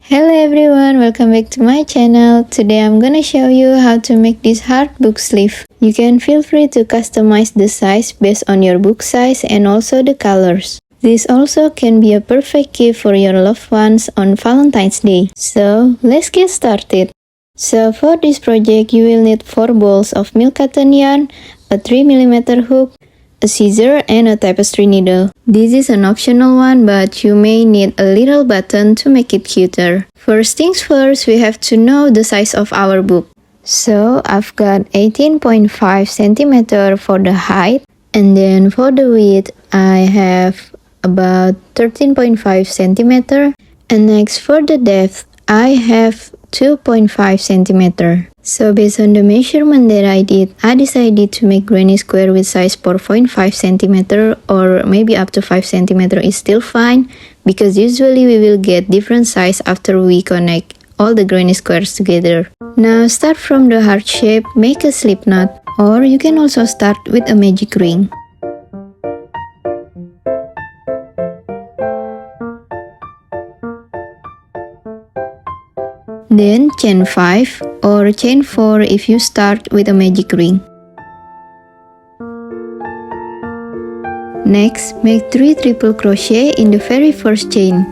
Hello everyone, welcome back to my channel. Today I'm gonna show you how to make this heart book sleeve. You can feel free to customize the size based on your book size and also the colors. This also can be a perfect gift for your loved ones on Valentine's Day. So let's get started. So for this project you will need 4 balls of milk cotton yarn, a 3mm hook, a scissor and a tapestry needle. This is an optional one, but you may need a little button to make it cuter. First things first, we have to know the size of our book. So I've got 18.5 cm for the height, and then for the width I have about 13.5 cm, and next for the depth I have 2.5 cm. So based on the measurement that I did, I decided to make granny square with size 4.5 cm, or maybe up to 5 cm is still fine, because usually we will get different size after we connect all the granny squares together. Now start from the heart shape, make a slip knot, or you can also start with a magic ring. Then chain 5 or chain 4 if you start with a magic ring. Next, make 3 triple crochet in the very first chain.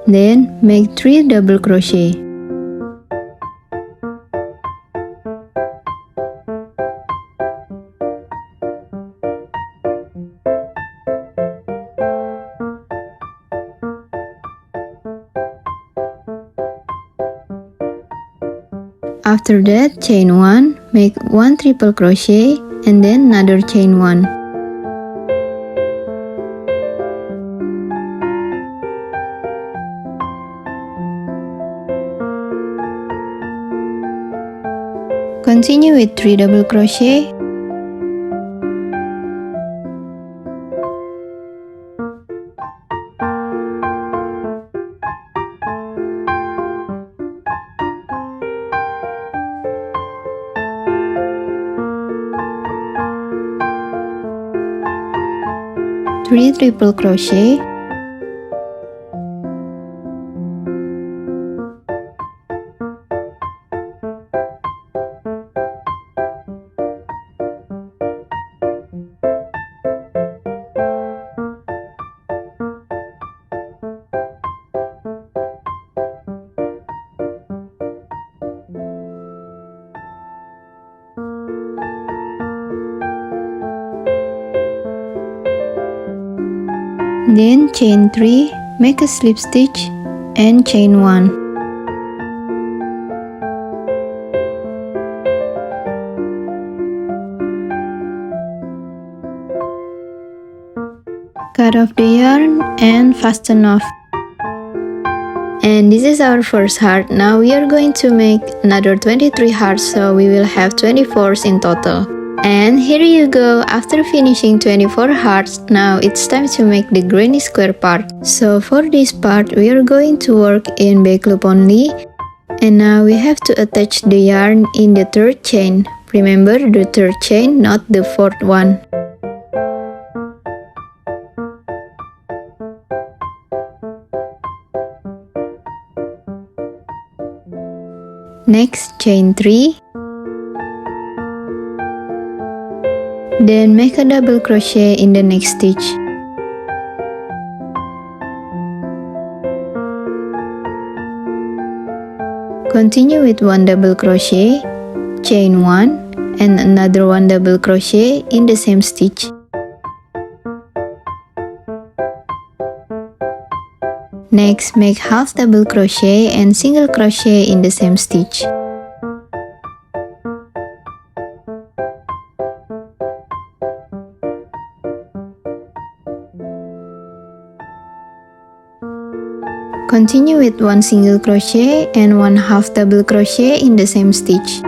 Then make 3 double crochet. After that, chain 1, make 1 triple crochet and then another chain 1. Continue with 3 double crochet. Three triple crochet. Then chain 3, make a slip stitch and chain 1. Cut off the yarn and fasten off. And this is our first heart. Now we are going to make another 23 hearts, so we will have 24 in total. And here you go, after finishing 24 hearts, now it's time to make the granny square part. So for this part, we are going to work in back loop only. And now we have to attach the yarn in the third chain. Remember the third chain, not the fourth one. Next, chain 3. Then make a double crochet in the next stitch. Continue with 1 double crochet, chain 1 and another 1 double crochet in the same stitch. Next, make half double crochet and single crochet in the same stitch. Continue with 1 single crochet and 1/2 double crochet in the same stitch.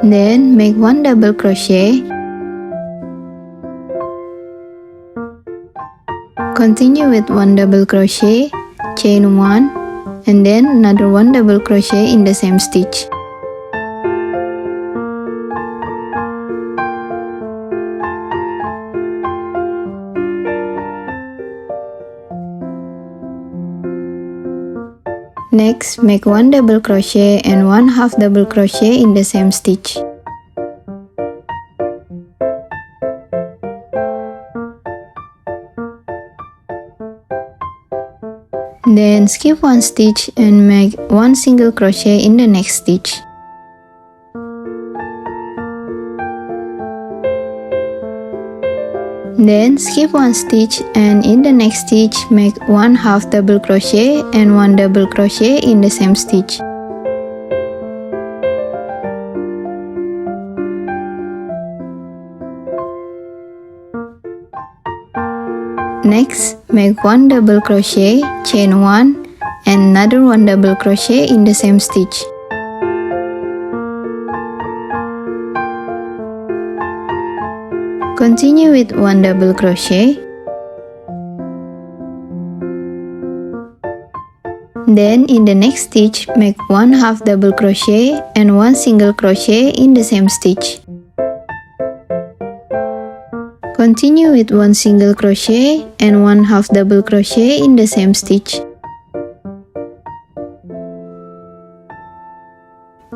Then make 1 double crochet. Continue with 1 double crochet, chain 1, and then another 1 double crochet in the same stitch. Next, make 1 double crochet and 1/2 double crochet in the same stitch. Then skip 1 stitch and make 1 single crochet in the next stitch. Then skip 1 stitch and in the next stitch make 1/2 double crochet and 1 double crochet in the same stitch. Next, make 1 double crochet, chain 1, and another 1 double crochet in the same stitch. Continue with 1 double crochet. Then in the next stitch, make 1/2 double crochet and 1 single crochet in the same stitch. Continue with 1 single crochet and 1/2 double crochet in the same stitch.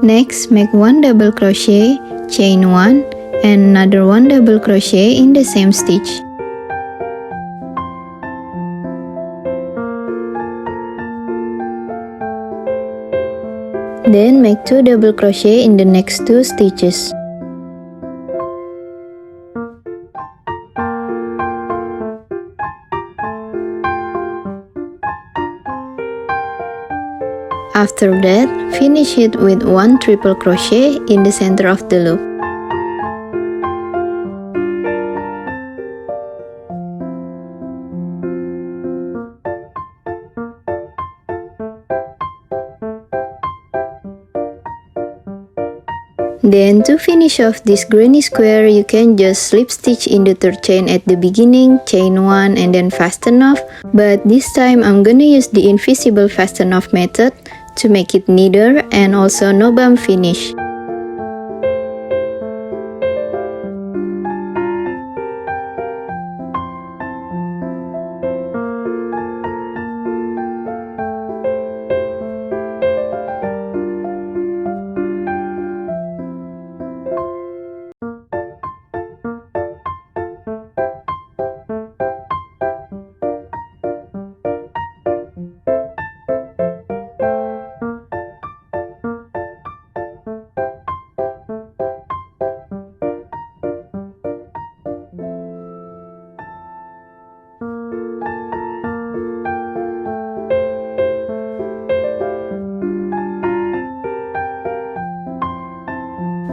Next, make 1 double crochet, chain 1, and another 1 double crochet in the same stitch. Then make 2 double crochet in the next 2 stitches. After that, finish it with 1 triple crochet in the center of the loop. Then to finish off this granny square, you can just slip stitch in the third chain at the beginning, chain 1 and then fasten off. But this time I'm gonna use the invisible fasten off method to make it neater and also no bump finish.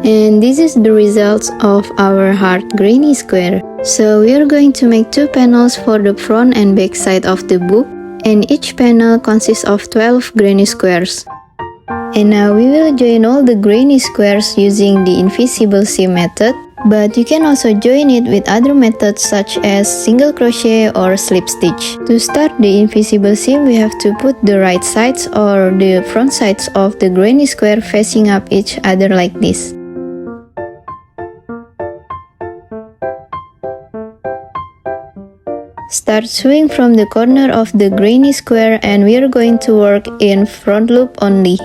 And this is the results of our heart granny square. So we are going to make 2 panels for the front and back side of the book, and each panel consists of 12 granny squares. And now we will join all the granny squares using the invisible seam method, but you can also join it with other methods such as single crochet or slip stitch. To start the invisible seam, we have to put the right sides or the front sides of the granny square facing up each other like this. Start sewing from the corner of the granny square, and we are going to work in front loop only.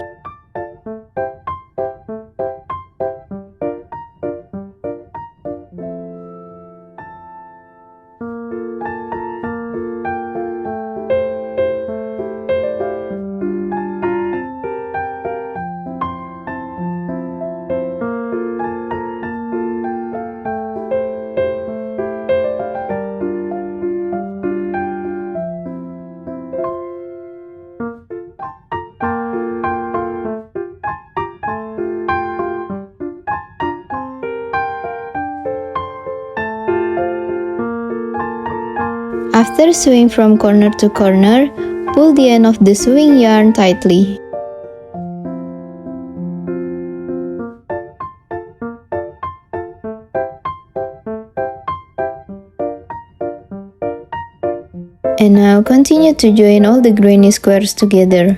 After sewing from corner to corner, pull the end of the sewing yarn tightly. And now continue to join all the granny squares together.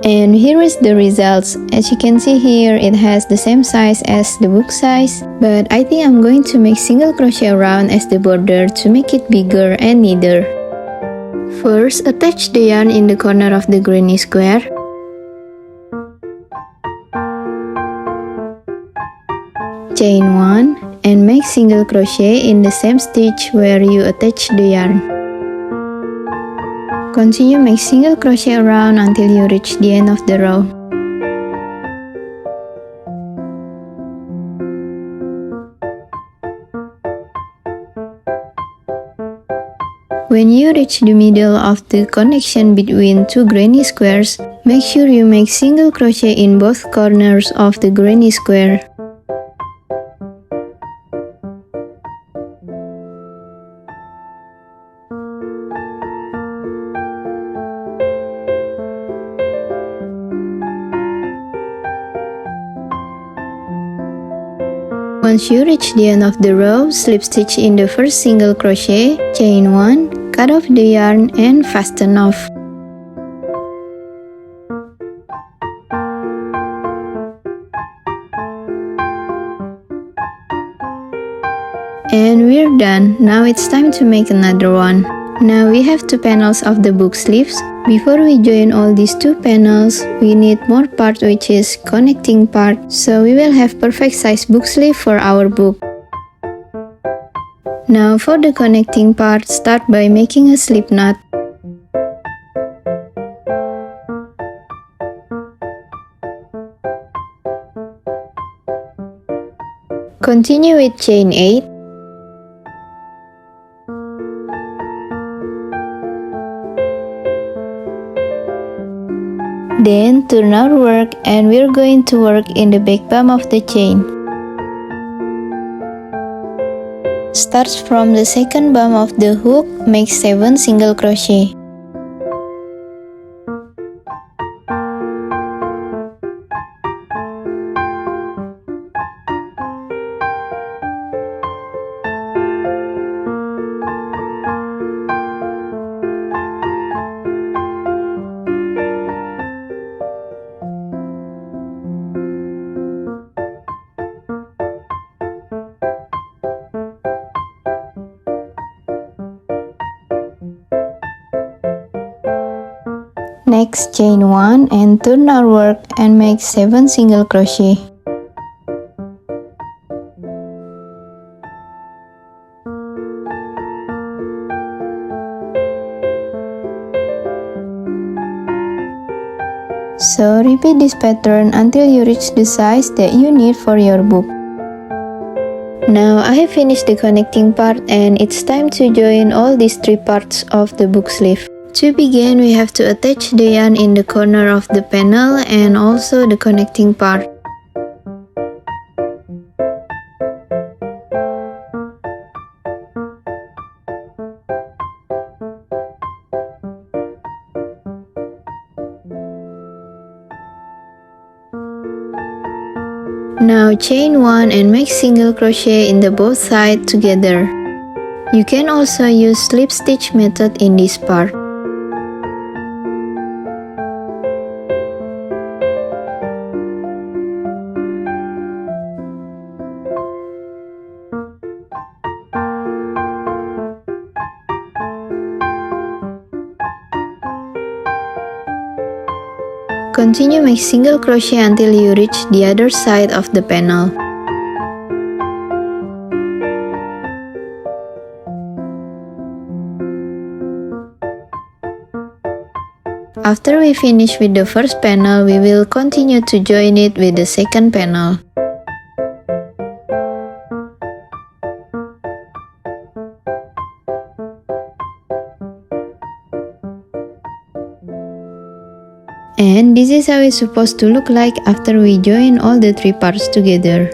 And here is the results. As you can see here, it has the same size as the book size, but I think I'm going to make single crochet around as the border to make it bigger and neater. First, attach the yarn in the corner of the granny square. Chain 1 and make single crochet in the same stitch where you attach the yarn. Continue make single crochet around until you reach the end of the row. When you reach the middle of the connection between two granny squares, make sure you make single crochet in both corners of the granny square. Once you reach the end of the row, slip stitch in the first single crochet, chain 1, cut off the yarn and fasten off. And we're done. Now it's time to make another one. Now we have two panels of the book sleeves. Before we join all these two panels, we need more part, which is connecting part, so we will have perfect size book sleeve for our book. Now for the connecting part, start by making a slip knot. Continue with chain 8. Then turn our work and we're going to work in the back bump of the chain. Start from the second bump of the hook, make 7 single crochet. Next, chain 1 and turn our work and make 7 single crochet. So repeat this pattern until you reach the size that you need for your book. Now I have finished the connecting part and it's time to join all these three parts of the book sleeve. To begin, we have to attach the yarn in the corner of the panel and also the connecting part. Now chain 1 and make single crochet in the both sides together. You can also use slip stitch method in this part. Continue make single crochet until you reach the other side of the panel. After we finish with the first panel, we will continue to join it with the second panel. And this is how it's supposed to look like after we join all the three parts together.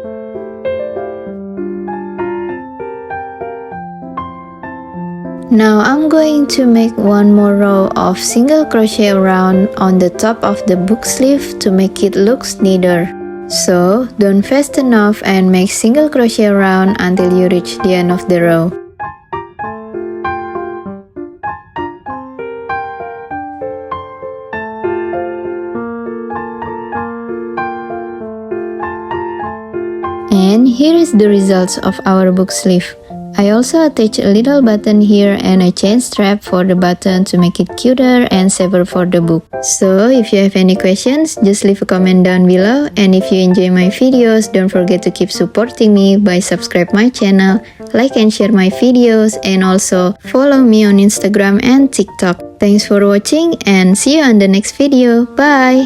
Now I'm going to make one more row of single crochet around on the top of the book sleeve to make it look neater. So don't fasten off and make single crochet around until you reach the end of the row. And here is the results of our book sleeve. I also attach a little button here and a chain strap for the button to make it cuter and safer for the book. So if you have any questions, just leave a comment down below, and if you enjoy my videos, don't forget to keep supporting me by subscribe my channel, like and share my videos, and also follow me on Instagram and TikTok. Thanks for watching and see you on the next video. Bye!